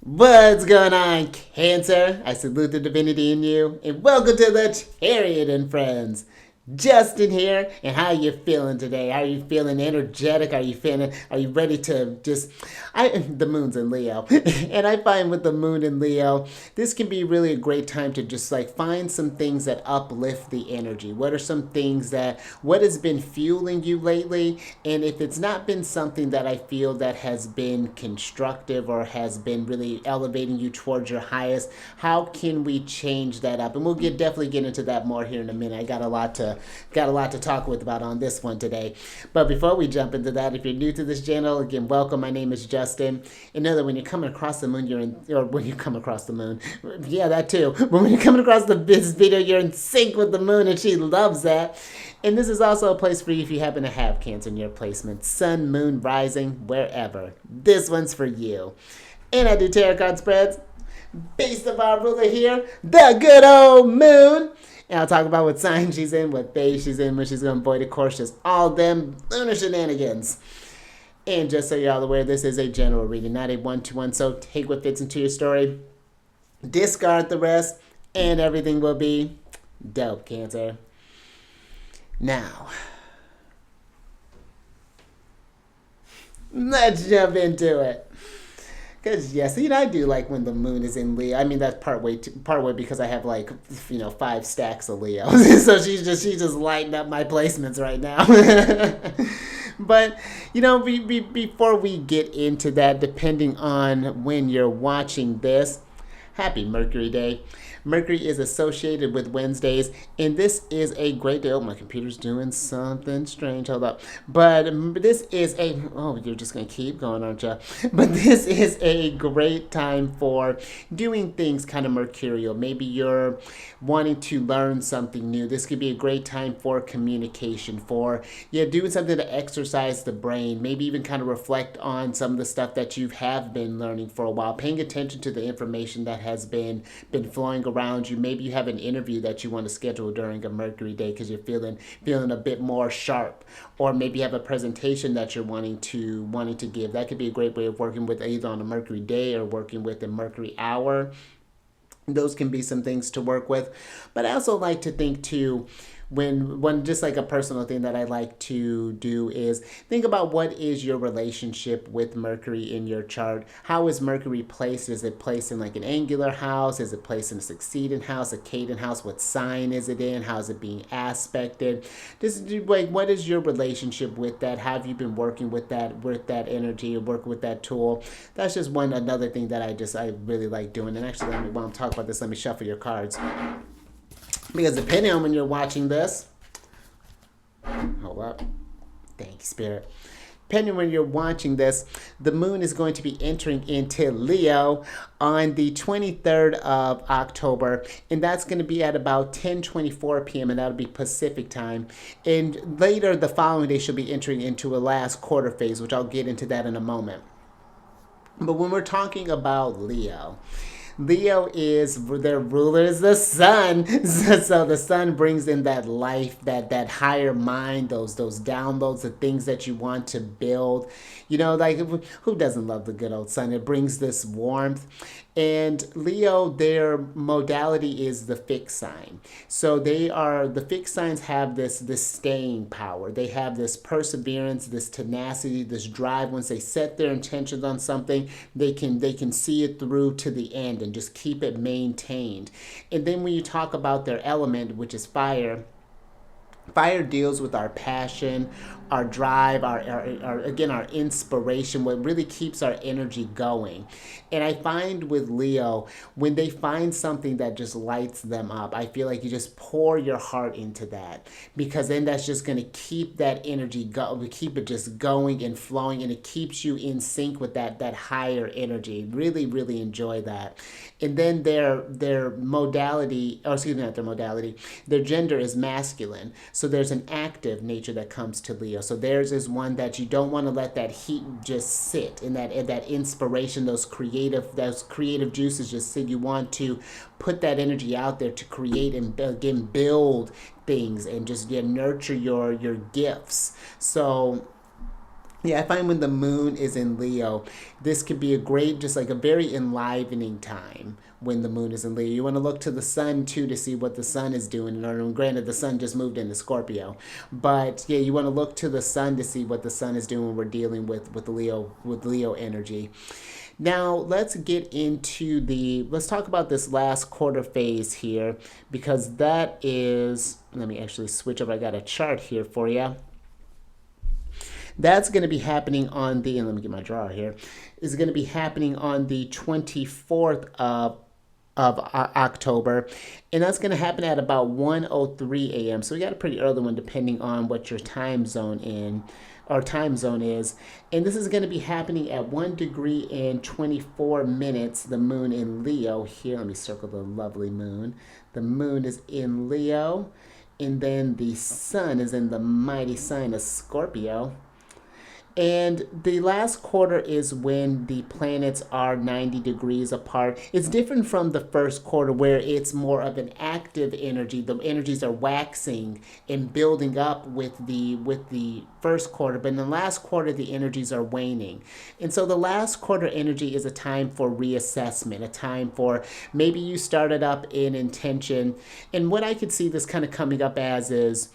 What's going on, Cancer? I salute the divinity in you, and welcome to the Chariot Friends. Justin here, and how are you feeling today? Are you feeling energetic? Are you ready to the moon's in Leo, and I find with the moon in Leo, this can be really a great time to just like find some things that uplift the energy. What are some things what has been fueling you lately? And if it's not been something that I feel that has been constructive or has been really elevating you towards your highest, how can we change that up? And definitely get into that more here in a minute. I got a lot to talk with about on this one today. But before we jump into that, if you're new to this channel, again, welcome. My name is Justin. And know that when you're coming across the moon, or when you come across the moon, yeah, that too. But when you're coming across this video, you're in sync with the moon, and she loves that. And this is also a place for you if you happen to have Cancer in your placement. Sun, moon, rising, wherever. This one's for you. And I do tarot card spreads based of our ruler here, the good old moon. And I'll talk about what sign she's in, what phase she's in, when she's going to avoid, of course, just all them lunar shenanigans. And just so you're all aware, this is a general reading, not a one-to-one. So take what fits into your story, discard the rest, and everything will be dope, Cancer. Now, let's jump into it. Because, yes, I do like when the moon is in Leo. I mean, that's part way because I have, 5 stacks of Leo. So she's just lighting up my placements right now. But, before we get into that, depending on when you're watching this, happy Mercury Day. Mercury is associated with Wednesdays, and this is a great day. Oh, my computer's doing something strange. Hold up. But this is you're just going to keep going, aren't you? But this is a great time for doing things kind of mercurial. Maybe you're wanting to learn something new. This could be a great time for communication, doing something to exercise the brain, maybe even kind of reflect on some of the stuff that you have been learning for a while, paying attention to the information that has been flowing around you. Maybe you have an interview that you want to schedule during a Mercury day because you're feeling a bit more sharp, or maybe you have a presentation that you're wanting to give. That could be a great way of working with either on a Mercury day or working with a Mercury hour. Those can be some things to work with. But I also like to think too, when just like a personal thing that I like to do is think about what is your relationship with Mercury in your chart. How is Mercury placed? Is it placed in like an angular house? Is it placed in a succeeding house, a cadent house? What sign is it in? How is it being aspected? What is your relationship with that? How have you been working with that energy or working with that tool? That's just another thing that I really like doing. And actually, while I'm talking about this, let me shuffle your cards. Because depending on when you're watching this, hold up, thank you, Spirit. Depending on when you're watching this, the moon is going to be entering into Leo on the 23rd of October, and that's going to be at about 10:24 p.m., and that'll be Pacific time. And later, the following day, she'll be entering into a last quarter phase, which I'll get into that in a moment. But when we're talking about Leo is, their ruler is the sun. So the sun brings in that life, that higher mind, those downloads, the things that you want to build. Who doesn't love the good old sun? It brings this warmth. And Leo, their modality is the fixed sign. So the fixed signs have this staying power. They have this perseverance, this tenacity, this drive. Once they set their intentions on something, they can see it through to the end and just keep it maintained. And then when you talk about their element, which is fire deals with our passion, our drive, our inspiration, what really keeps our energy going. And I find with Leo, when they find something that just lights them up, I feel like you just pour your heart into that, because then that's just going to keep that energy keep it just going and flowing, and it keeps you in sync with that higher energy. Really, really enjoy that. And then their modality, or excuse me, not their modality, their gender is masculine. So there's an active nature that comes to Leo. So theirs is one that you don't want to let that heat just sit, and that inspiration, those creative juices just sit. You want to put that energy out there to create and again build things and just nurture your gifts. So Yeah, I find when the moon is in Leo, this could be a great, just like a very enlivening time when the moon is in Leo. You want to look to the sun too to see what the sun is doing. And granted, the sun just moved into Scorpio, but yeah, you want to look to the sun to see what the sun is doing when we're dealing with Leo energy. Now let's talk about this last quarter phase here because that is. Let me actually switch up. I got a chart here for you. That's going to be happening on the, and let me get my drawer here, is going to be happening on the 24th of October, and that's going to happen at about 1:03 a.m. So we got a pretty early one depending on what your time zone is. And this is going to be happening at 1 degree and 24 minutes, the moon in Leo here. Let me circle the lovely moon. The moon is in Leo, and then the sun is in the mighty sign of Scorpio. And the last quarter is when the planets are 90 degrees apart. It's different from the first quarter where it's more of an active energy. The energies are waxing and building up with the first quarter, but in the last quarter the energies are waning. And so the last quarter energy is a time for reassessment, a time for maybe you started up in intention. And what I could see this kind of coming up as is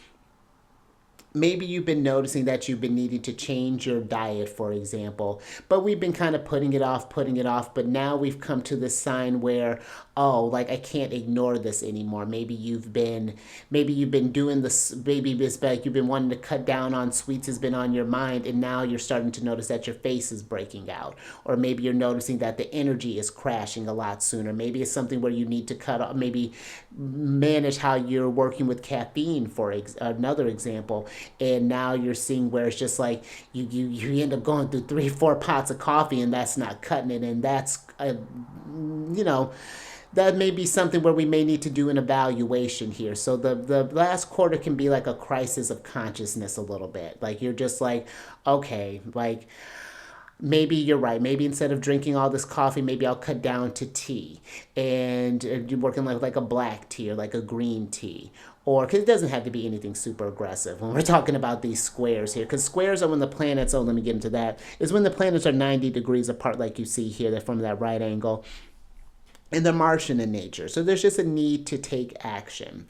maybe you've been noticing that you've been needing to change your diet, for example, but we've been kind of putting it off. But now we've come to this sign where, oh, like I can't ignore this anymore. Maybe you've been doing this, maybe it's like you've been wanting to cut down on sweets has been on your mind, and now you're starting to notice that your face is breaking out. Or maybe you're noticing that the energy is crashing a lot sooner. Maybe it's something where you need to cut off, maybe manage how you're working with caffeine, for another example. And now you're seeing where it's just like you end up going through 3 4 pots of coffee, and that's not cutting it. And that's you know that may be something where we may need to do an evaluation here. So the last quarter can be like a crisis of consciousness a little bit. Like you're just like, okay, like maybe you're right. Maybe instead of drinking all this coffee, maybe I'll cut down to tea, and you're working like a black tea or like a green tea. Or, because it doesn't have to be anything super aggressive when we're talking about these squares here. Because squares are when the planets, oh, let me get into that, is when the planets are 90 degrees apart, like you see here, they're from that right angle. And they're Martian in nature. So there's just a need to take action.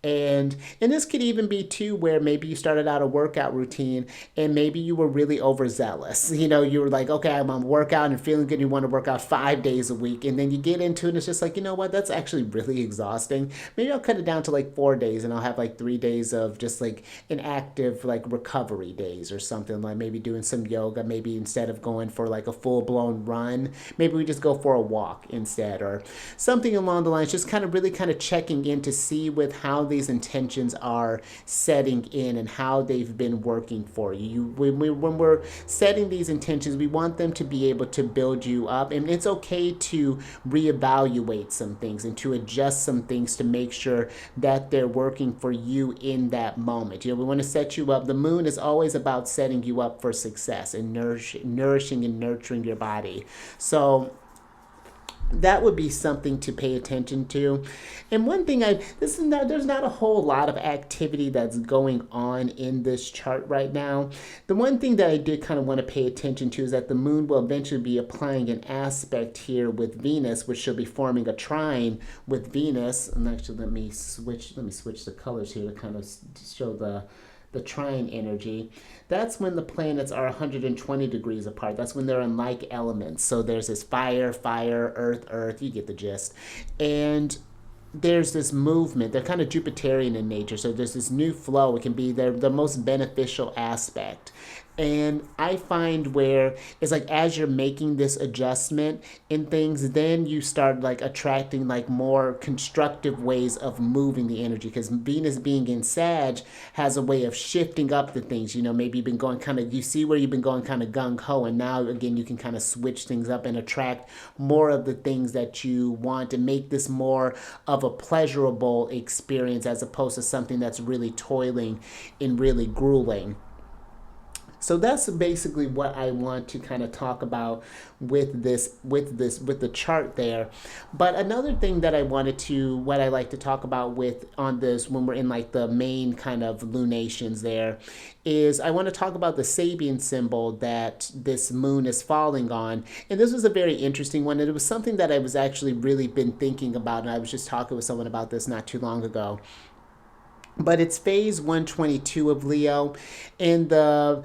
And this could even be too where maybe you started out a workout routine and maybe you were really overzealous. You were like, okay, I'm on workout and feeling good. You want to work out 5 days a week, and then you get into it and it's just like, you know what? That's actually really exhausting. Maybe I'll cut it down to like 4 days, and I'll have like 3 days of just like an active like recovery days or something, like maybe doing some yoga. Maybe instead of going for like a full blown run, maybe we just go for a walk instead, or something along the lines. Just kind of really kind of checking in to see with how these intentions are setting in and how they've been working for you. When we're setting these intentions, we want them to be able to build you up, and it's okay to reevaluate some things and to adjust some things to make sure that they're working for you in that moment. We want to set you up. The moon is always about setting you up for success and nourishing and nurturing your body. So that would be something to pay attention to. And one thing there's not a whole lot of activity that's going on in this chart right now. The one thing that I did kind of want to pay attention to is that the moon will eventually be applying an aspect here with Venus, which she'll be forming a trine with Venus. And actually let me switch the colors here to kind of show the trine energy. That's when the planets are 120 degrees apart. That's when they're in like elements. So there's this fire, earth, you get the gist. And there's this movement. They're kind of Jupiterian in nature. So there's this new flow. It can be the most beneficial aspect. And I find where it's like as you're making this adjustment in things, then you start like attracting like more constructive ways of moving the energy. Because Venus being in Sag has a way of shifting up the things. Maybe you've been going kind of, you see where you've been going kind of gung-ho, and now again you can kind of switch things up and attract more of the things that you want to make this more of a pleasurable experience as opposed to something that's really toiling and really grueling. So that's basically what I want to kind of talk about with the chart there. But another thing that what I like to talk about with on this when we're in like the main kind of lunations there is I want to talk about the Sabian symbol that this moon is falling on. And this was a very interesting one. And it was something that I was actually really been thinking about. And I was just talking with someone about this not too long ago. But it's phase 122 of Leo, and the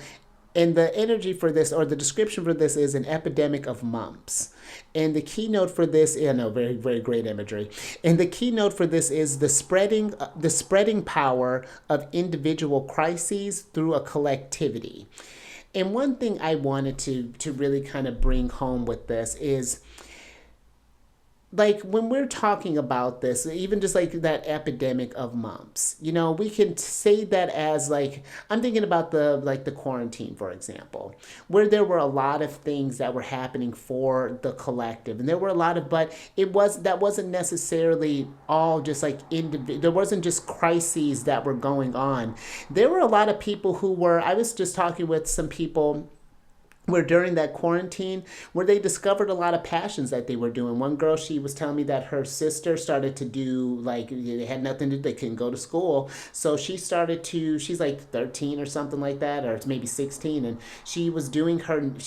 energy for this, or the description for this, is an epidemic of mumps. And the keynote for this, very, very great imagery. And the keynote for this is the spreading power of individual crises through a collectivity. And one thing I wanted to really kind of bring home with this is like when we're talking about this, even just like that epidemic of mumps, we can say that as like I'm thinking about the quarantine, for example, where there were a lot of things that were happening for the collective, and there were a lot of, but that wasn't necessarily all just like there wasn't just crises that were going on. There were a lot of people I was just talking with some people where during that quarantine where they discovered a lot of passions that they were doing. One girl, she was telling me that her sister started to do, like, they had nothing to do, they couldn't go to school, so she's like 13 or something like that, or maybe 16, and she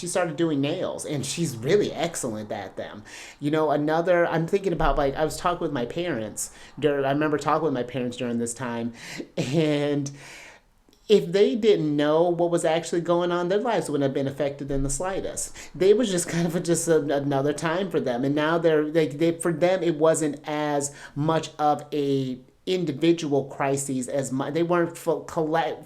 started doing nails, and she's really excellent at them. I'm thinking about, like, I was talking with my parents I remember talking with my parents during this time, and if they didn't know what was actually going on, their lives wouldn't have been affected in the slightest. They was just kind of another time for them, and now for them it wasn't as much of a individual crises as much. They weren't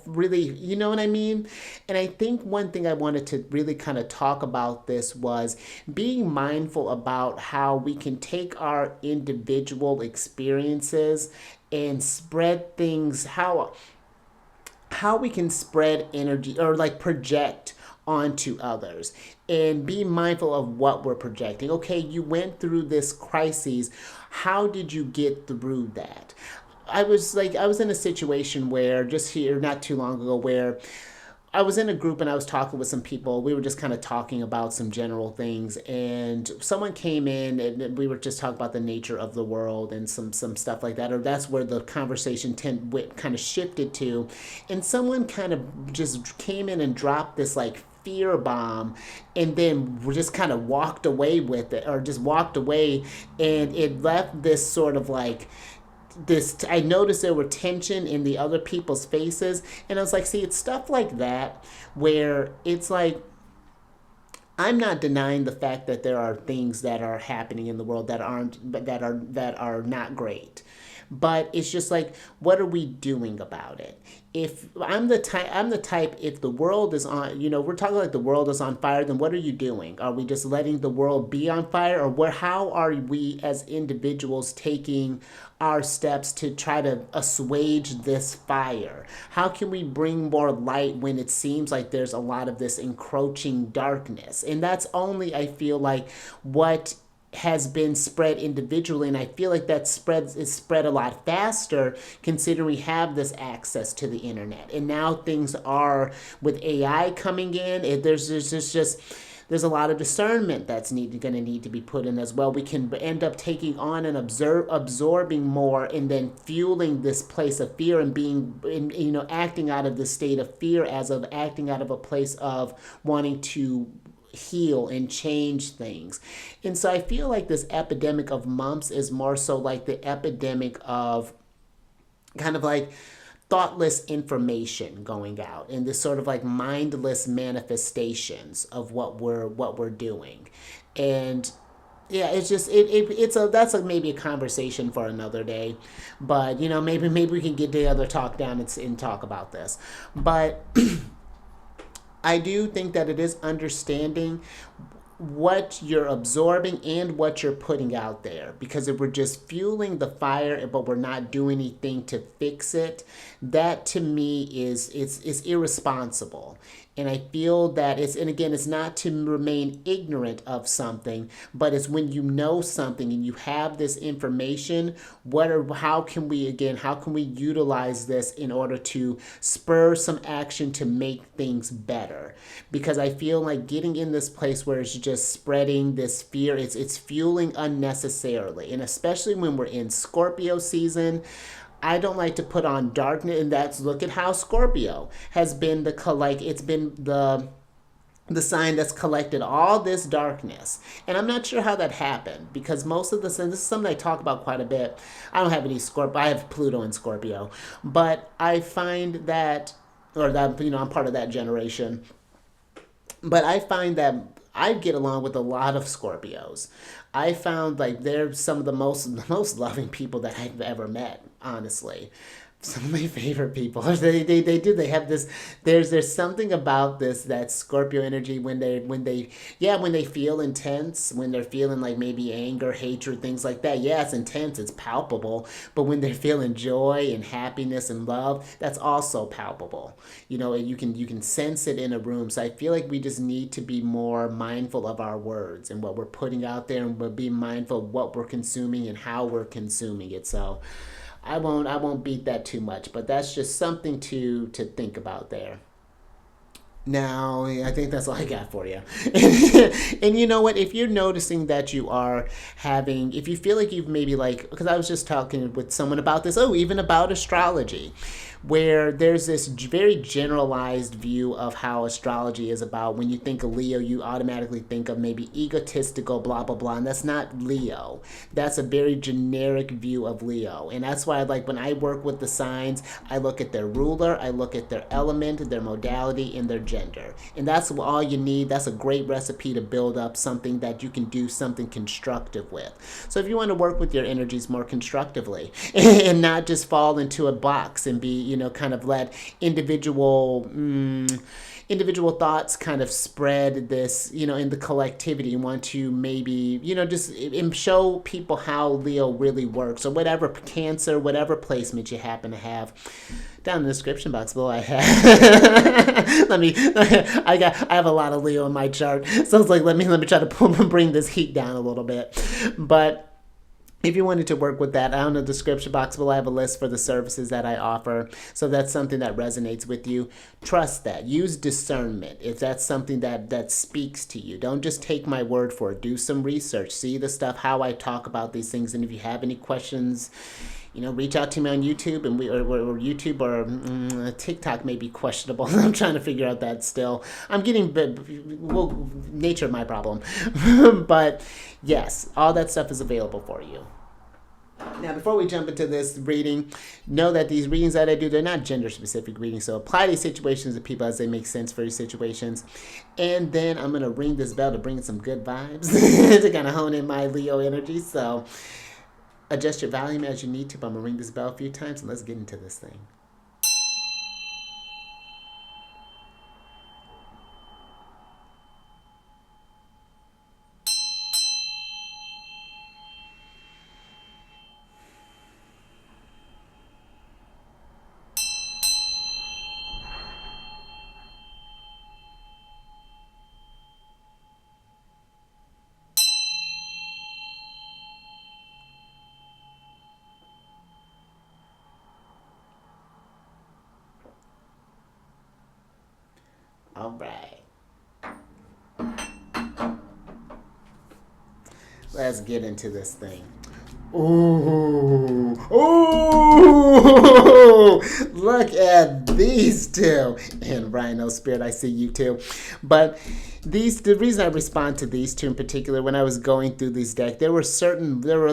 really, you know what I mean? And I think one thing I wanted to really kind of talk about this was being mindful about how we can take our individual experiences and spread things, how we can spread energy or like project onto others, and be mindful of what we're projecting. Okay, you went through this crisis. How did you get through that? I was in a situation where just here not too long ago where I was in a group and I was talking with some people. We were just kind of talking about some general things, and someone came in and we were just talking about the nature of the world and some stuff like that. Or that's where the conversation kind of shifted to, and someone kind of just came in and dropped this like fear bomb, and then just kind of walked away with it, or just walked away, and it left this sort of like I noticed there were tension in the other people's faces, and I was like, see, it's stuff like that where it's like, I'm not denying the fact that there are things that are happening in the world that are not great, but it's just like, what are we doing about it? If I'm the type, if the world is on, we're talking like the world is on fire, then what are you doing? Are we just letting the world be on fire, or how are we as individuals taking our steps to try to assuage this fire? How can we bring more light when it seems like there's a lot of this encroaching darkness? And that's only, I feel like, what has been spread individually, and I feel like that is spread a lot faster considering we have this access to the internet. And now things are, with AI coming in, there's a lot of discernment that's going to need to be put in as well. We can end up taking on and absorbing more, and then fueling this place of fear, and acting out of the state of fear as of acting out of a place of wanting to heal and change things. And so I feel like this epidemic of mumps is more so like the epidemic of kind of like thoughtless information going out, and this sort of like mindless manifestations of what we're doing. And yeah, it's just that's maybe a conversation for another day, but maybe we can get together, talk down, and talk about this. But I do think that it is understanding what you're absorbing and what you're putting out there, because if we're just fueling the fire but we're not doing anything to fix it, that to me is irresponsible. And I feel that and again, it's not to remain ignorant of something, but it's when you know something and you have this information, how can we utilize this in order to spur some action to make things better? Because I feel like getting in this place where it's just spreading this fear, it's fueling unnecessarily. And especially when we're in Scorpio season, I don't like to put on darkness, and look at how Scorpio has been it's been the sign that's collected all this darkness. And I'm not sure how that happened, because most of this is something I talk about quite a bit. I don't have any Scorpio, I have Pluto in Scorpio, but I find that, I'm part of that generation. But I find that I get along with a lot of Scorpios. I found like they're some of the most loving people that I've ever met, honestly. Some of my favorite people. They have this. There's something about this, that Scorpio energy, when they feel intense, when they're feeling like maybe anger, hatred, things like that. Yeah, it's intense, it's palpable. But when they're feeling joy and happiness and love, that's also palpable. And you can sense it in a room. So I feel like we just need to be more mindful of our words and what we're putting out there, and we'll be mindful of what we're consuming and how we're consuming it. So I won't beat that too much, but that's just something to think about there. Now, I think that's all I got for you. And you know what? If you're noticing that if you feel like you've maybe because I was just talking with someone about this, even about astrology, where there's this very generalized view of how astrology is about. When you think of Leo, you automatically think of maybe egotistical, blah, blah, blah. And that's not Leo. That's a very generic view of Leo. And that's why, when I work with the signs, I look at their ruler, I look at their element, their modality, and their gender. And that's all you need. That's a great recipe to build up something that you can do something constructive with. So if you want to work with your energies more constructively and not just fall into a box and be, kind of let individual thoughts kind of spread this, in the collectivity, and want to maybe, just show people how Leo really works, or whatever Cancer, whatever placement you happen to have. Down in the description box below, I have I have a lot of Leo in my chart, so it's like let me try to bring this heat down a little bit. But if you wanted to work with that, down in the description box below, I have a list for the services that I offer. So if that's something that resonates with you, trust that. Use discernment if that's something that speaks to you. Don't just take my word for it. Do some research. See the stuff, how I talk about these things. And if you have any questions, reach out to me on YouTube, and YouTube or TikTok may be questionable. I'm trying to figure out that still. I'm getting, nature of my problem. But yes, all that stuff is available for you. Now, before we jump into this reading, know that these readings that I do, they're not gender-specific readings. So apply these situations to people as they make sense for your situations. And then I'm going to ring this bell to bring some good vibes to kind of hone in my Leo energy. So adjust your volume as you need to, but I'm going to ring this bell a few times, and let's get into this thing. All right. Let's get into this thing. Ooh. Ooh. Look at these two. And Rhino Spirit, I see you too. But the reason I respond to these two in particular, when I was going through these decks, there were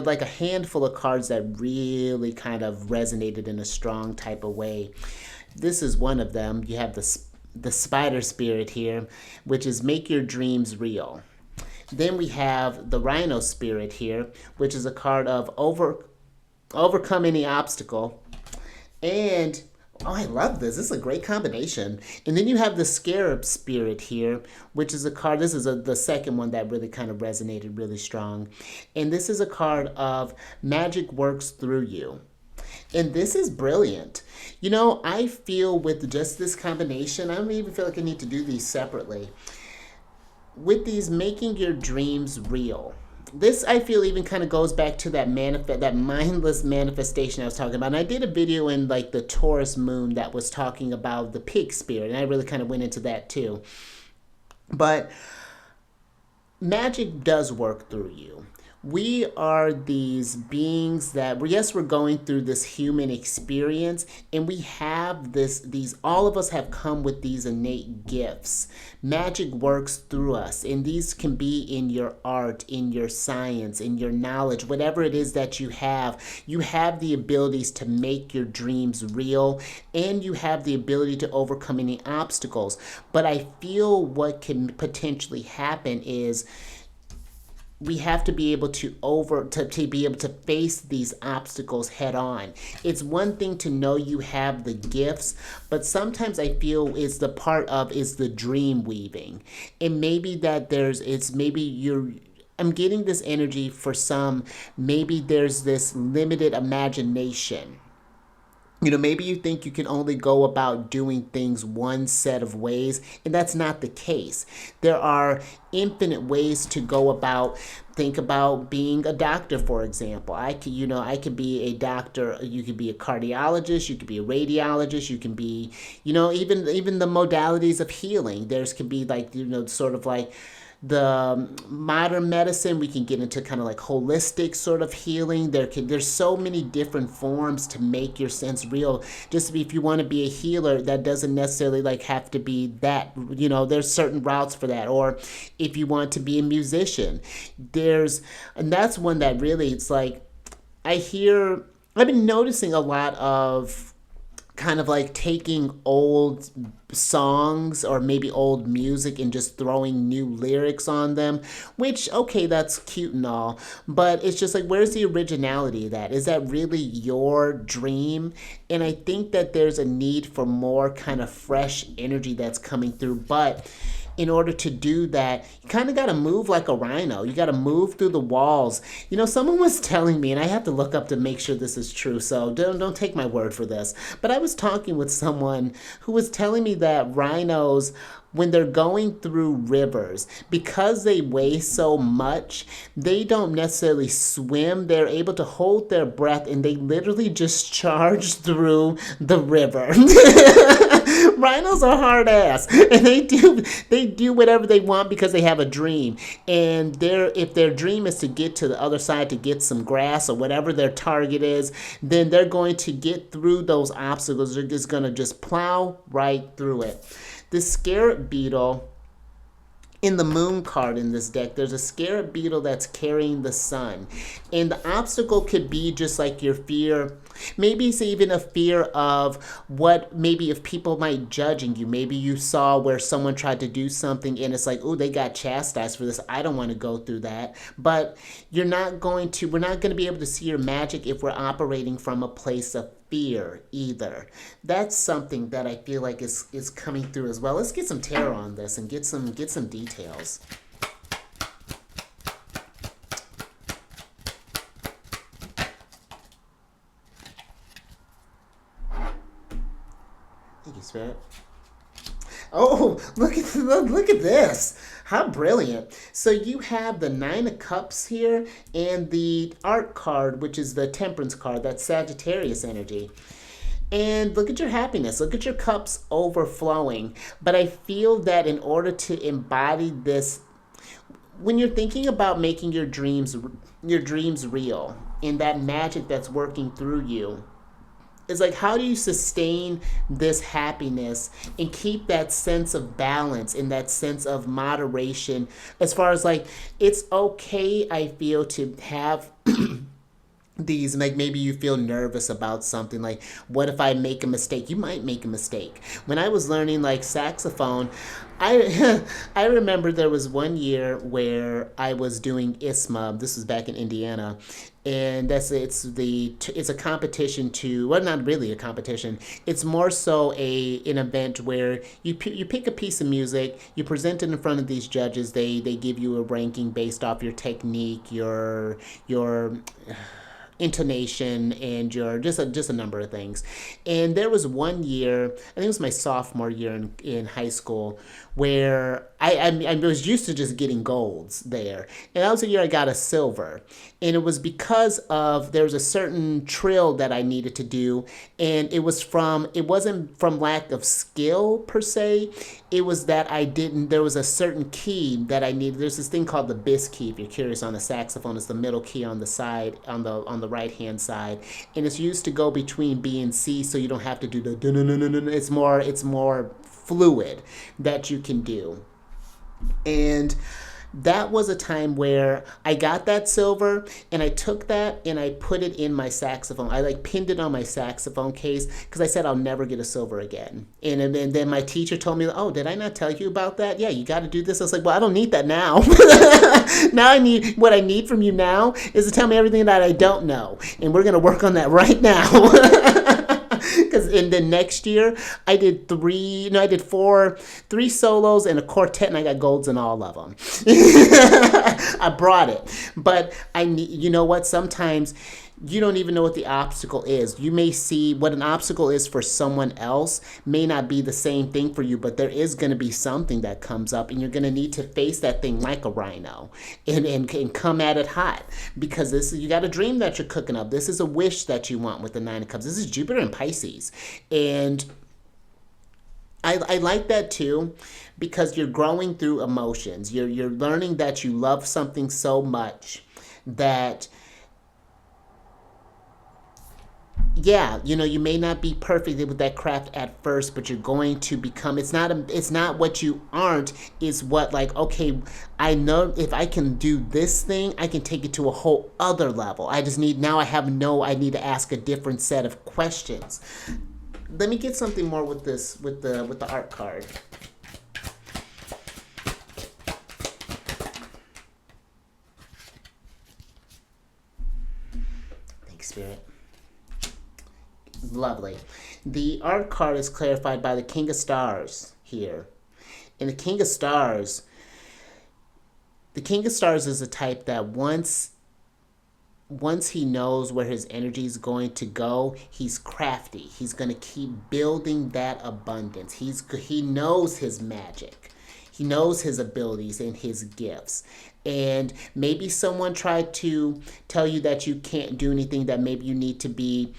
like a handful of cards that really kind of resonated in a strong type of way. This is one of them. You have the Spider Spirit here, which is make your dreams real. Then we have the Rhino Spirit here, which is a card of overcome any obstacle. And I love this. This is a great combination. And then you have the Scarab Spirit here, which is a card. This is the second one that really kind of resonated really strong. And this is a card of magic works through you. And this is brilliant. I feel with just this combination, I don't even feel like I need to do these separately. With these making your dreams real. This I feel even kind of goes back to that mindless manifestation I was talking about. And I did a video in like the Taurus moon that was talking about the pig spirit, and I really kind of went into that too. But magic does work through you. We are these beings that, yes, we're going through this human experience, and we have all of us have come with these innate gifts. Magic works through us, and these can be in your art, in your science, in your knowledge, whatever it is that you have. You have the abilities to make your dreams real, and you have the ability to overcome any obstacles. But I feel what can potentially happen is we have to be able to be able to face these obstacles head on. It's one thing to know you have the gifts, but sometimes I feel is the dream weaving. And maybe I'm getting this energy for some, maybe there's this limited imagination. Maybe you think you can only go about doing things one set of ways, and that's not the case. There are infinite ways to go about. Think about being a doctor, for example. I could be a doctor. You could be a cardiologist. You could be a radiologist. You can be, even the modalities of healing. There's could be like, sort of like the modern medicine. We can get into kind of like holistic sort of healing. There's so many different forms to make your sense real. If you want to be a healer, that doesn't necessarily like have to be that, there's certain routes for that. Or if you want to be a musician, and that's one that really, it's like, I've been noticing a lot of kind of like taking old songs or maybe old music and just throwing new lyrics on them, which, okay, that's cute and all, but it's just like, where's the originality of that? Is that really your dream? And I think that there's a need for more kind of fresh energy that's coming through, but in order to do that, you kind of got to move like a rhino. You got to move through the walls. Someone was telling me, and I have to look up to make sure this is true, so don't take my word for this. But I was talking with someone who was telling me that rhinos, when they're going through rivers, because they weigh so much, they don't necessarily swim. They're able to hold their breath, and they literally just charge through the river. Rhinos are hard ass, and they do whatever they want because they have a dream. And if their dream is to get to the other side to get some grass or whatever their target is, then they're going to get through those obstacles. They're just going to just plow right through it. The scarab beetle, in the moon card in this deck, there's a scarab beetle that's carrying the sun. And the obstacle could be just like your fear. Maybe it's even a fear of maybe if people might judging you. Maybe you saw where someone tried to do something and it's like, oh, they got chastised for this. I don't want to go through that. But we're not going to be able to see your magic if we're operating from a place of fear either. That's something that I feel like is coming through as well. Let's get some tarot on this and get some details. Thank you, Spirit. Oh, look at this. How brilliant. So you have the Nine of Cups here and the Art card, which is the Temperance card, that's Sagittarius energy. And look at your happiness. Look at your cups overflowing. But I feel that in order to embody this, when you're thinking about making your dreams real and that magic that's working through you, it's like, how do you sustain this happiness and keep that sense of balance and that sense of moderation, as far as like, it's okay, I feel, to have these, like, maybe you feel nervous about something, like, what if I make a mistake? You might make a mistake. When I was learning like saxophone, I I remember there was one year where I was doing ISMA. This was back in Indiana, and it's a competition well, not really a competition. It's more so an event where you pick a piece of music, you present it in front of these judges. They give you a ranking based off your technique, your intonation and your just a number of things. And there was one year, I think it was my sophomore year in high school, where I was used to just getting golds there, and that was the year I got a silver, and it was because of there was a certain trill that I needed to do, and it wasn't from lack of skill per se, it was that there was a certain key that I needed. There's this thing called the bis key, if you're curious, on the saxophone. It's the middle key on the side, on the right hand side, and it's used to go between B and C, so you don't have to do the dun-dun-dun-dun-dun. It's more fluid that you can do. And that was a time where I got that silver, and I took that and I put it in my saxophone. I like pinned it on my saxophone case because I said I'll never get a silver again. And then my teacher told me, "Oh, did I not tell you about that? Yeah, you got to do this." I was like, "Well, I don't need that now." Now what I need from you now is to tell me everything that I don't know, and we're gonna work on that right now. Because in the next year, I did three solos and a quartet, and I got golds in all of them. I brought it. But you know what? Sometimes you don't even know what the obstacle is. You may see what an obstacle is for someone else may not be the same thing for you, but there is going to be something that comes up, and you're going to need to face that thing like a rhino and come at it hot, because you got a dream that you're cooking up. This is a wish that you want with the Nine of Cups. This is Jupiter and Pisces. And I like that too, because you're growing through emotions. You're learning that you love something so much that, yeah, you may not be perfect with that craft at first, but you're going to become. It's not what you aren't. It's what, like, okay, I know if I can do this thing, I can take it to a whole other level. I need to ask a different set of questions. Let me get something more with the art card. Thanks, Spirit. Lovely. The art card is clarified by the King of Stars here. And the King of Stars is a type that once he knows where his energy is going to go, he's crafty. He's going to keep building that abundance. He knows his magic. He knows his abilities and his gifts. And maybe someone tried to tell you that you can't do anything, that maybe you need to be,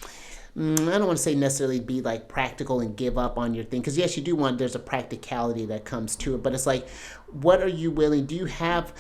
I don't want to say necessarily be like practical and give up on your thing. Because yes, there's a practicality that comes to it. But it's like, what are you willing, do you have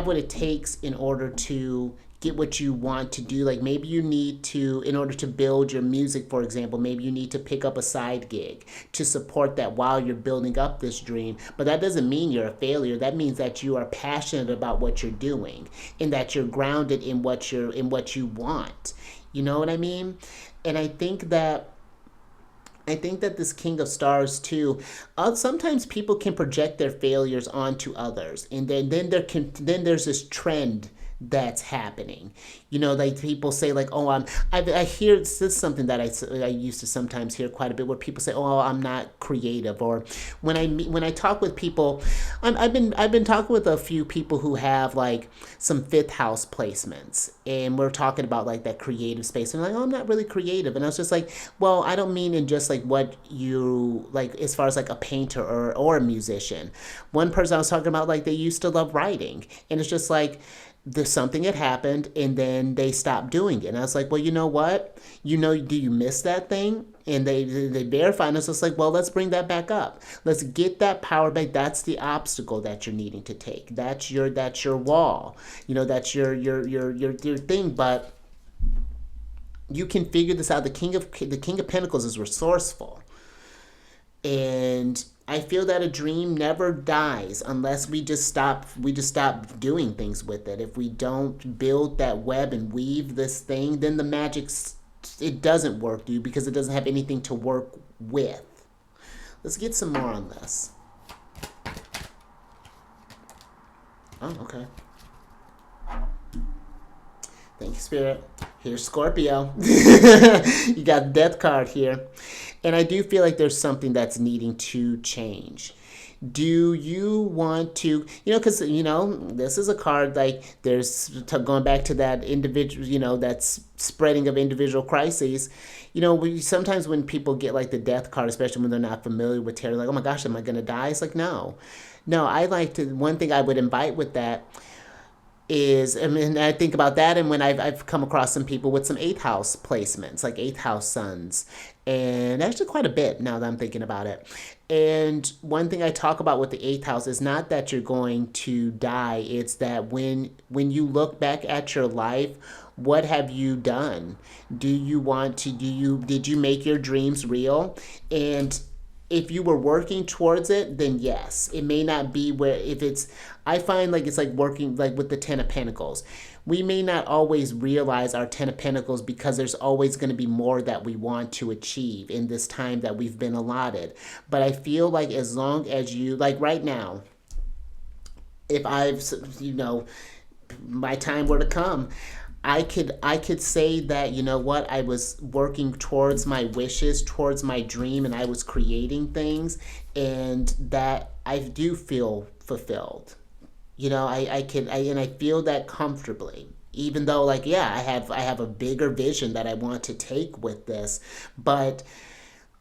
what it takes in order to get what you want to do? Like maybe you need to, in order to build your music, for example, maybe you need to pick up a side gig to support that while you're building up this dream. But that doesn't mean you're a failure. That means that you are passionate about what you're doing, and that you're grounded in what you want. You know what I mean? And I think that this King of Stars too, sometimes people can project their failures onto others, and then there's this trend that's happening. Like people say, like, oh, I hear, this is something that I used to sometimes hear quite a bit, where people say, oh, I'm not creative. Or when I talk with people, I've been talking with a few people who have like some fifth house placements, and we're talking about like that creative space, and like, oh, I'm not really creative. And I was just like, well, I don't mean in just like what you like as far as like a painter or a musician. One person I was talking about, like, they used to love writing, and it's just like, there's something had happened, and then they stopped doing it. And I was like, well, you know what? Do you miss that thing? And they verified, and it's just like, well, let's bring that back up. Let's get that power back. That's the obstacle that you're needing to take. That's your wall. That's your thing. But you can figure this out. The King of Pentacles is resourceful. And I feel that a dream never dies unless we just stop doing things with it. If we don't build that web and weave this thing, then the magic, it doesn't work, dude, because it doesn't have anything to work with. Let's get some more on this. Oh, okay. Thank you, Spirit. Here's Scorpio. You got the Death card here. And I do feel like there's something that's needing to change. Do you want to, because, this is a card like going back to that individual, that's spreading of individual crises. Sometimes when people get like the death card, especially when they're not familiar with tarot, like, oh my gosh, am I going to die? It's like, no. No, I like to, one thing I would invite with that is, I mean, I think about that, and when I've come across some people with some eighth house placements, like eighth house suns, and actually quite a bit now that I'm thinking about it. And one thing I talk about with the eighth house is not that you're going to die; it's that when you look back at your life, what have you done? Did you make your dreams real? And if you were working towards it, then yes. It may not be where, if it's, I find like it's like working like with the Ten of Pentacles. We may not always realize our Ten of Pentacles because there's always going to be more that we want to achieve in this time that we've been allotted. But I feel like as long as you, like right now, if my time were to come, I could say that, what, I was working towards my wishes, towards my dream, and I was creating things, and that I do feel fulfilled. And I feel that comfortably. Even though, like, yeah, I have a bigger vision that I want to take with this, but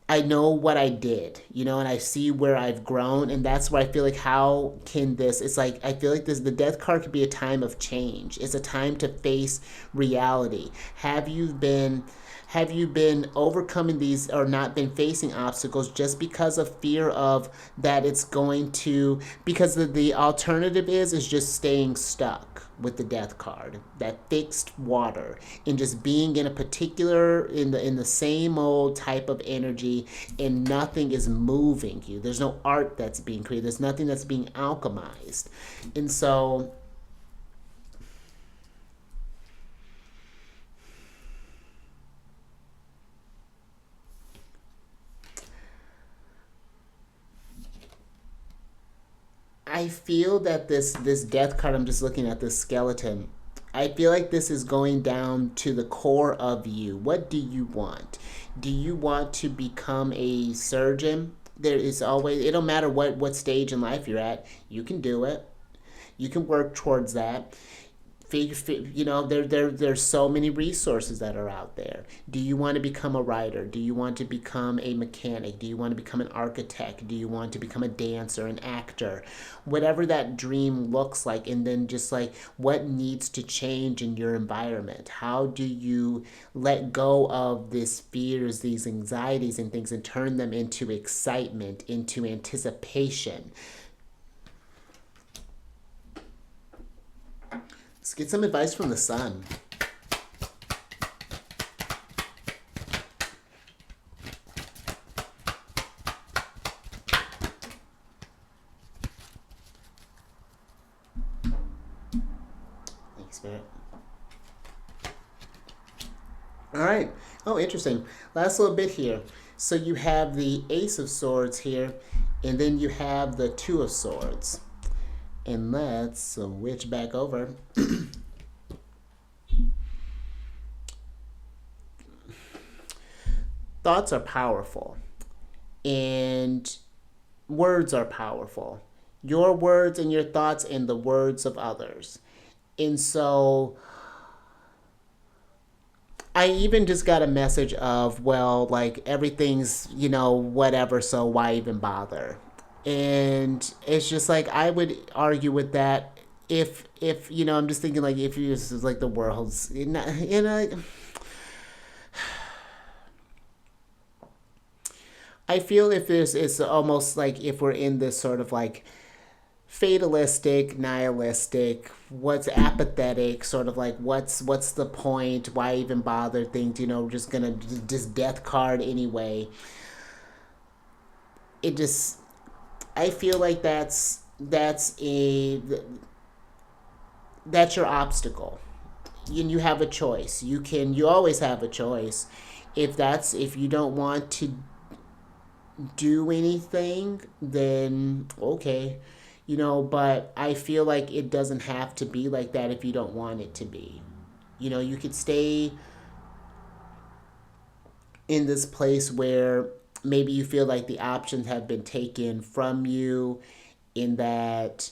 I know what I did, and I see where I've grown, and that's where I feel like, how can this? It's like I feel like the death card could be a time of change. It's a time to face reality. Have you been overcoming these, or not been facing obstacles just because of fear of that it's going to, because the alternative is just staying stuck with the death card, that fixed water, and just being in a particular, in the same old type of energy, and nothing is moving you. There's no art that's being created. There's nothing that's being alchemized. And so I feel that this death card, I'm just looking at this skeleton. I feel like this is going down to the core of you. What do you want? Do you want to become a surgeon? There is always, it don't matter what stage in life you're at, you can do it. You can work towards that. There's so many resources that are out there. Do you want to become a writer? Do you want to become a mechanic? Do you want to become an architect? Do you want to become a dancer, an actor? Whatever that dream looks like, and then just like what needs to change in your environment. How do you let go of these fears, these anxieties and things, and turn them into excitement, into anticipation? Let's get some advice from the sun. Thanks, Spirit. All right. Oh, interesting. Last little bit here. So you have the Ace of Swords here, and then you have the Two of Swords. And let's switch back over. Thoughts are powerful, and words are powerful. Your words and your thoughts and the words of others. And so I even just got a message of, well, like everything's, whatever, so why even bother? And it's just like, I would argue with that, if I'm just thinking, like, if you, this is like the world's, I feel if there's, it's almost like if we're in this sort of like fatalistic, nihilistic, what's apathetic, sort of like what's the point? Why even bother? Think, we're just gonna just death card anyway. It just, I feel like that's your obstacle. You have a choice. You always have a choice. If you don't want to do anything, then okay. But I feel like it doesn't have to be like that if you don't want it to be. You could stay in this place where maybe you feel like the options have been taken from you, in that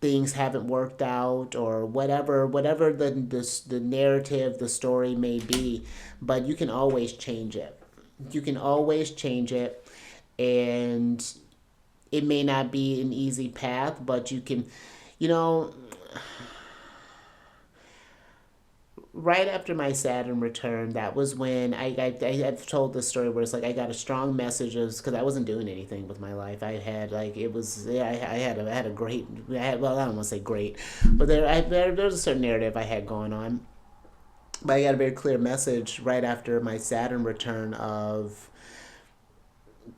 things haven't worked out, or whatever the narrative, the story may be. But you can always change it. You can always change it. And it may not be an easy path, but you can, you know, right after my Saturn return, that was when I've told this story where it's like I got a strong message, because I wasn't doing anything with my life. I had like, it was, yeah, I had a great, well, I don't want to say great, but there was a certain narrative I had going on. But I got a very clear message right after my Saturn return of,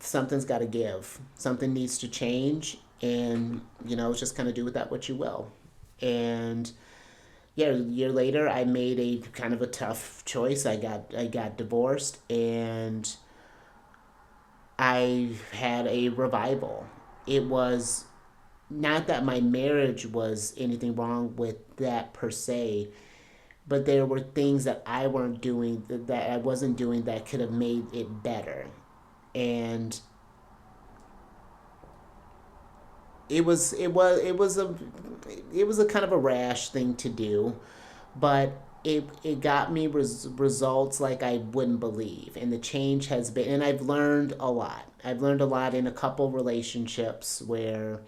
something's got to give, something needs to change, and it's just kind of do with that what you will. And yeah, a year later, I made a kind of a tough choice. I got divorced, and I had a revival. It was not that my marriage was anything wrong with that per se, but there were things that I weren't doing, that I wasn't doing, that could have made it better. And it was a kind of a rash thing to do, but it got me results like I wouldn't believe. And the change has been, and I've learned a lot. I've learned a lot in a couple relationships where,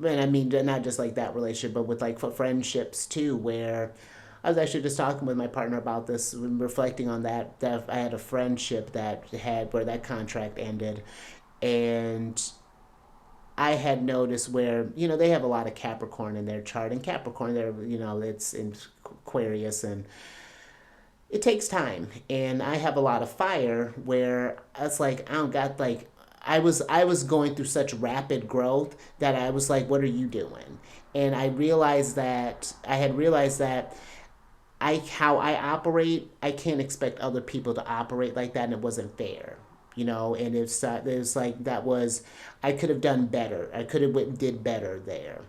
and I mean, not just like that relationship, but with like for friendships too, where I was actually just talking with my partner about this, reflecting on that I had a friendship that had, where that contract ended. And I had noticed where, they have a lot of Capricorn in their chart, and Capricorn, it's in Aquarius, and it takes time. And I have a lot of fire, where it's like, I don't got like, I was going through such rapid growth that I was like, what are you doing? And I had realized that how I operate, I can't expect other people to operate like that, and it wasn't fair. And it's like, that was, I could have done better. I could have did better there.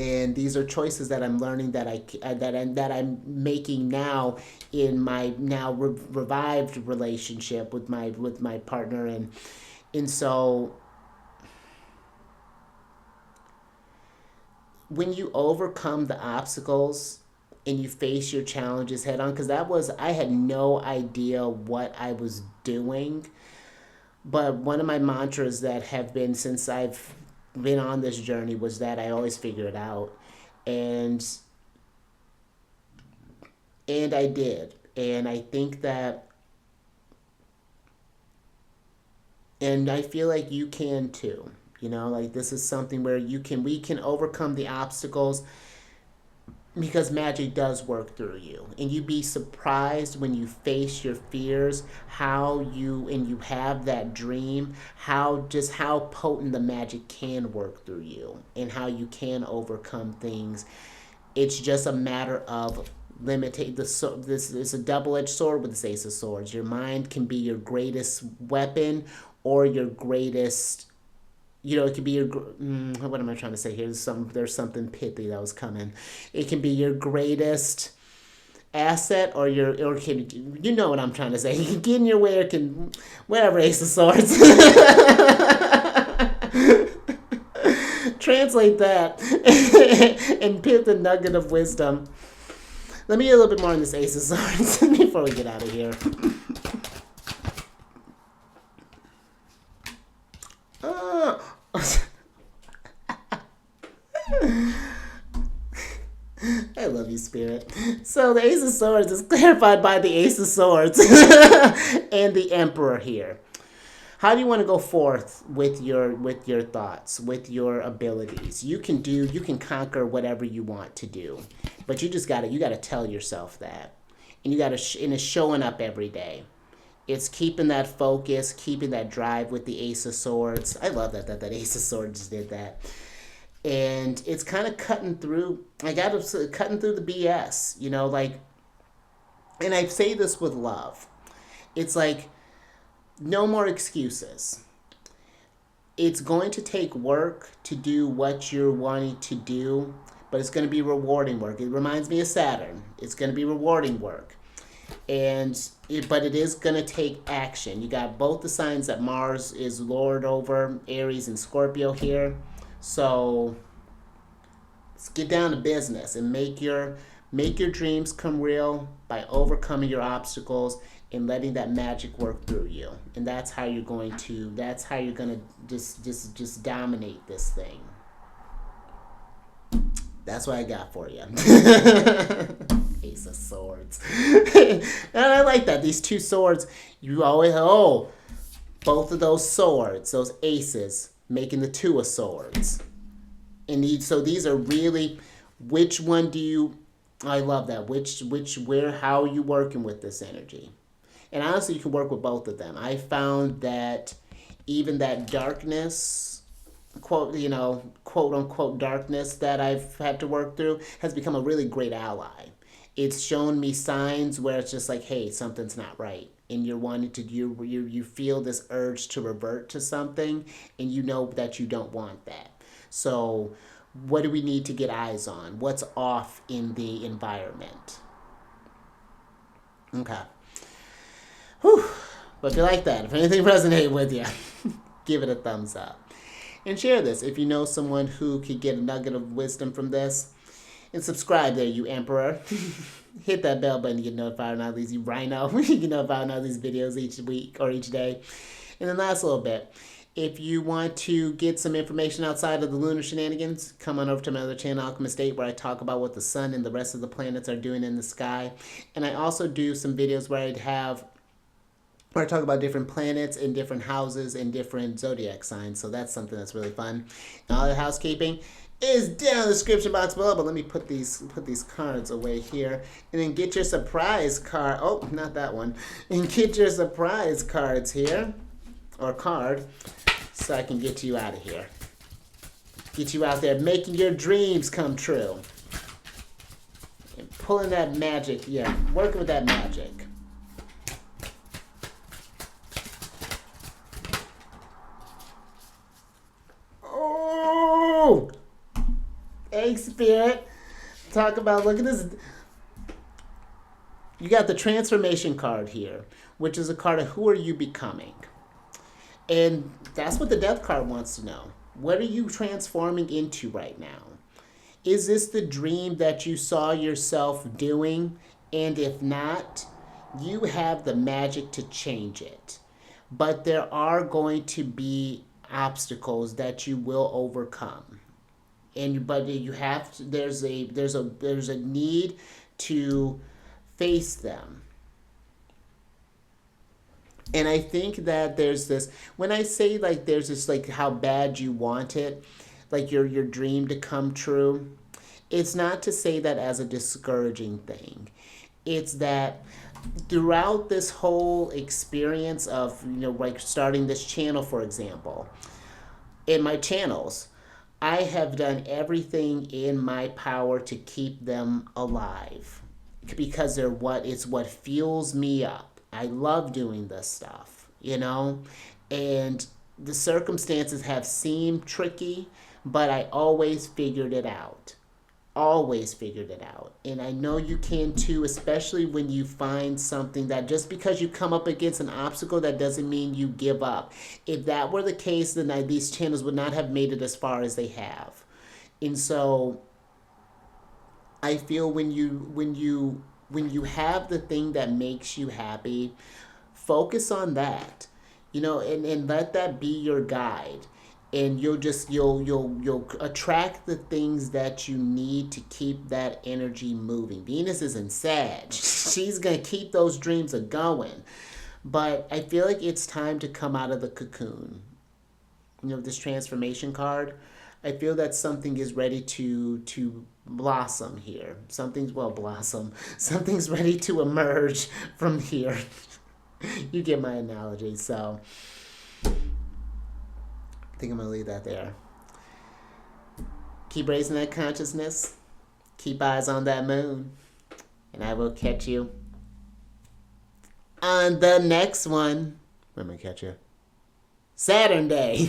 And these are choices that I'm learning, that I'm making now, in my now revived relationship with my partner. And so when you overcome the obstacles and you face your challenges head on, because I had no idea what I was doing. But one of my mantras that have been, since I've been on this journey, was that I always figure it out. And and I did. And I think that, and I feel like you can too. Like, this is something where we can overcome the obstacles, because magic does work through you. And you'd be surprised, when you face your fears, and you have that dream, how potent the magic can work through you, and how you can overcome things. It's just a matter of limiting this is a double-edged sword with this Ace of Swords. Your mind can be your greatest weapon, or your greatest, it could be what am I trying to say here? There's something pithy that was coming. It can be your greatest asset, or can, what I'm trying to say. It can get in your way, or can, whatever, Ace of Swords. Translate that and pit the nugget of wisdom. Let me get a little bit more on this Ace of Swords before we get out of here. I love you, Spirit. So the Ace of Swords is clarified by the Ace of Swords and the Emperor here. How do you want to go forth with your thoughts, with your abilities? You can conquer whatever you want to do, but you gotta tell yourself that, and and it's showing up every day. It's keeping that focus, keeping that drive with the Ace of Swords. I love that Ace of Swords did that. And it's kind of cutting through. Cutting through the BS, like. And I say this with love. It's like, no more excuses. It's going to take work to do what you're wanting to do, but it's going to be rewarding work. It reminds me of Saturn. It's going to be rewarding work. But it is going to take action. You got both the signs that Mars is lord over, Aries and Scorpio here. So let's get down to business and make your dreams come real by overcoming your obstacles and letting that magic work through you. And that's how you're going to just dominate this thing. That's what I got for you. Ace of Swords. And I like that. These two swords, you always, both of those swords, those aces, making the two of swords. And so these are really, which one do you, I love that. How are you working with this energy? And honestly, you can work with both of them. I found that even that darkness, quote unquote darkness that I've had to work through has become a really great ally. It's shown me signs where it's just like, hey, something's not right. And you're wanting to, you feel this urge to revert to something, and you know that you don't want that. So what do we need to get eyes on? What's off in the environment? Okay. Whew. But if you like that, if anything resonated with you, give it a thumbs up. And share this if you know someone who could get a nugget of wisdom from this. And subscribe there, you emperor. Hit that bell button to get notified on all these, you rhino. You get notified on all these videos each week or each day. And then last little bit, if you want to get some information outside of the lunar shenanigans, come on over to my other channel, Alchemist 8, where I talk about what the sun and the rest of the planets are doing in the sky. And I also do some videos where I talk about different planets and different houses and different zodiac signs. So that's something that's really fun. And all the housekeeping is down in the description box below. But let me put these cards away here. And then get your surprise card. Oh, not that one. And get your surprise cards here. Or card. So I can get you out of here. Get you out there making your dreams come true. And pulling that magic. Yeah, working with that magic. Hey, Spirit. Talk about, look at this. You got the transformation card here, which is a card of who are you becoming? And that's what the death card wants to know. What are you transforming into right now? Is this the dream that you saw yourself doing? And if not, you have the magic to change it. But there are going to be obstacles that you will overcome. But you have to, there's a need to face them. And I think that there's this, when I say like there's this like how bad you want it, like your dream to come true, it's not to say that as a discouraging thing. It's that throughout this whole experience of, like starting this channel, for example, in my channels, I have done everything in my power to keep them alive because it's what fuels me up. I love doing this stuff, and the circumstances have seemed tricky, but I always figured it out. Always figured it out. And I know you can too, especially when you find something that just because you come up against an obstacle, that doesn't mean you give up. If that were the case, then these channels would not have made it as far as they have. And so I feel when you have the thing that makes you happy, focus on that, and let that be your guide. And you'll attract the things that you need to keep that energy moving. Venus is in Sag. She's going to keep those dreams going. But I feel like it's time to come out of the cocoon. This transformation card, I feel that something is ready to blossom here. Something's ready to emerge from here. You get my analogy. So I think I'm going to leave that there. Keep raising that consciousness. Keep eyes on that moon. And I will catch you on the next one. Where am I catch you? Saturn Day.